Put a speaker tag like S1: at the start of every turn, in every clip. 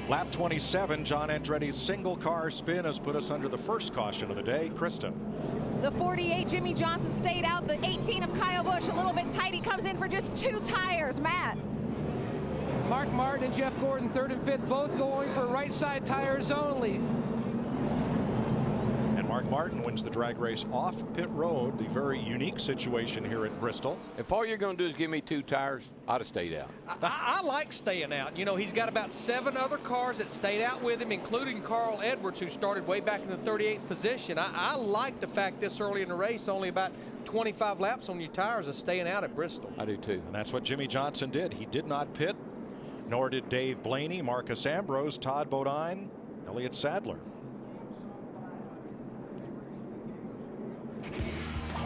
S1: Lap 27, John Andretti's single car spin has put us under the first caution of the day. Krista.
S2: The 48, Jimmy Johnson, stayed out. The 18 of Kyle Busch, a little bit tight. He comes in for just 2 tires. Matt.
S3: Mark Martin and Jeff Gordon, 3rd and 5th, both going for right side tires only.
S1: And Mark Martin wins the drag race off pit road, the very unique situation here at Bristol.
S4: If all you're going to do is give me 2 tires, I'd have stayed out.
S5: I like staying out. You know, he's got about 7 other cars that stayed out with him, including Carl Edwards, who started way back in the 38th position. I like the fact this early in the race, only about 25 laps on your tires, of staying out at Bristol.
S4: I do too.
S1: And that's what Jimmy Johnson did. He did not pit, nor did Dave Blaney, Marcus Ambrose, Todd Bodine, Elliott Sadler.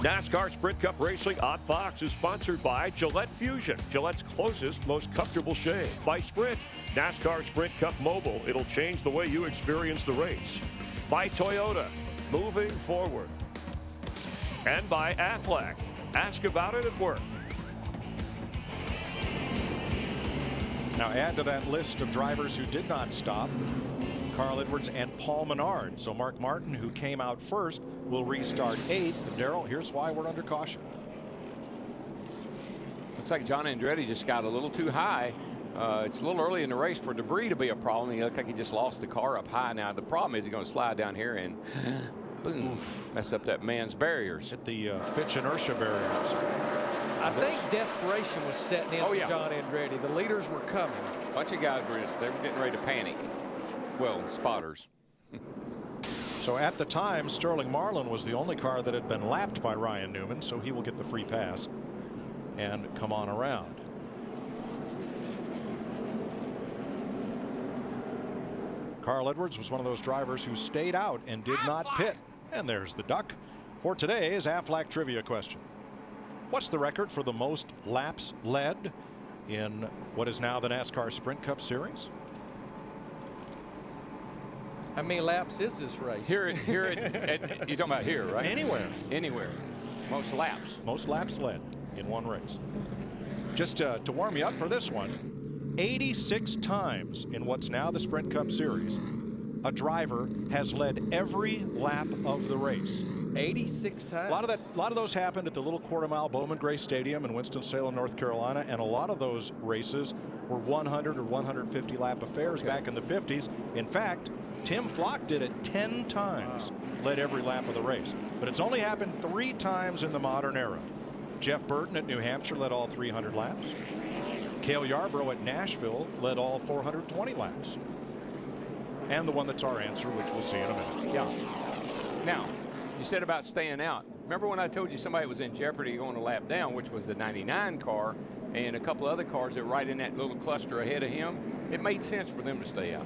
S6: NASCAR Sprint Cup Racing on Fox is sponsored by Gillette Fusion, Gillette's closest, most comfortable shave. By Sprint, NASCAR Sprint Cup Mobile. It'll change the way you experience the race. By Toyota, moving forward. And by Aflac. Ask about it at work.
S1: Now add to that list of drivers who did not stop Carl Edwards and Paul Menard. So Mark Martin, who came out first, will restart 8th. And Darrell, here's why we're under caution.
S4: Looks like John Andretti just got a little too high. It's a little early in the race for debris to be a problem. He looked like he just lost the car up high. Now the problem is he's going to slide down here and boom, mess up that man's barriers.
S1: Hit the Fitch inertia barriers.
S5: I think desperation was setting in for John Andretti. The leaders were coming.
S4: A bunch of guys were getting ready to panic. Well, spotters.
S1: So at the time, Sterling Marlin was the only car that had been lapped by Ryan Newman, so he will get the free pass and come on around. Carl Edwards was one of those drivers who stayed out and did not pit. And there's the duck for today's Aflac trivia question. What's the record for the most laps led in what is now the NASCAR Sprint Cup Series?
S5: How many laps is this race?
S4: You're talking about here, right?
S1: Anywhere.
S4: Anywhere. Most laps.
S1: Most laps led in one race. Just to warm you up for this one, 86 times in what's now the Sprint Cup Series, a driver has led every lap of the race.
S5: 86 times.
S1: A lot of those happened at the little quarter-mile Bowman Gray Stadium in Winston-Salem, North Carolina, and a lot of those races were 100 or 150 lap affairs back in the 50s. In fact, Tim Flock did it 10 times, led every lap of the race. But it's only happened 3 times in the modern era. Jeff Burton at New Hampshire led all 300 laps. Cale Yarborough at Nashville led all 420 laps. And the one that's our answer, which we'll see in a minute.
S4: Yeah. Now, you said about staying out. Remember when I told you somebody was in jeopardy going a lap down, which was the 99 car, and a couple other cars that were right in that little cluster ahead of him? It made sense for them to stay out.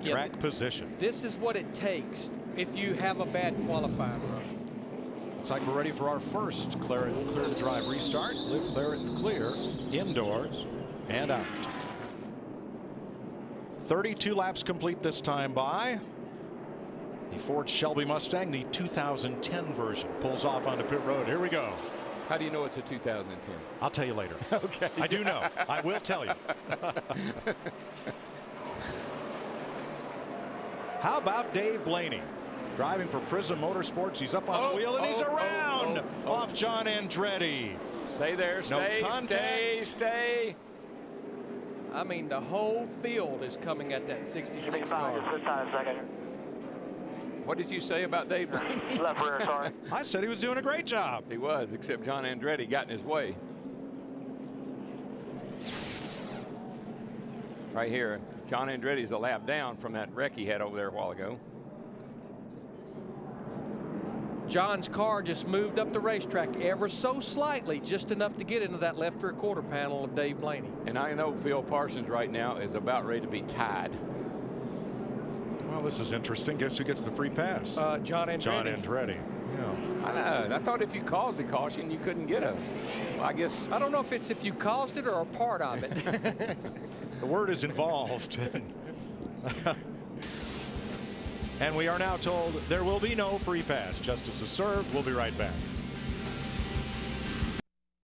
S1: Track position.
S5: This is what it takes if you have a bad qualifying run.
S1: Looks like we're ready for our first clear to drive restart. Live, clear it, and clear indoors and out. 32 laps complete this time by the Ford Shelby Mustang, the 2010 version. Pulls off onto pit road. Here we go.
S4: How do you know it's a 2010?
S1: I'll tell you later.
S4: Okay.
S1: I do know. I will tell you. How about Dave Blaney? Driving for Prism Motorsports. He's up on the wheel and he's around off John Andretti.
S4: Stay there. Stay.
S5: I mean, the whole field is coming at that 66 car.
S4: What did you say about Dave Blaney?
S7: Left rear, sorry.
S1: I said he was doing a great job.
S4: He was, except John Andretti got in his way. Right here, John Andretti's a lap down from that wreck he had over there a while ago.
S5: John's car just moved up the racetrack ever so slightly, just enough to get into that left rear quarter panel of Dave Blaney.
S4: And I know Phil Parsons right now is about ready to be tied.
S1: Well, this is interesting. Guess who gets the free pass?
S5: John Andretti.
S1: John Andretti. Yeah.
S4: I know. I thought if you caused the caution, you couldn't get a. Well, I guess.
S5: I don't know if it's if you caused it or a part of it.
S1: The word is involved. And we are now told there will be no free pass. Justice is served. We'll be right back.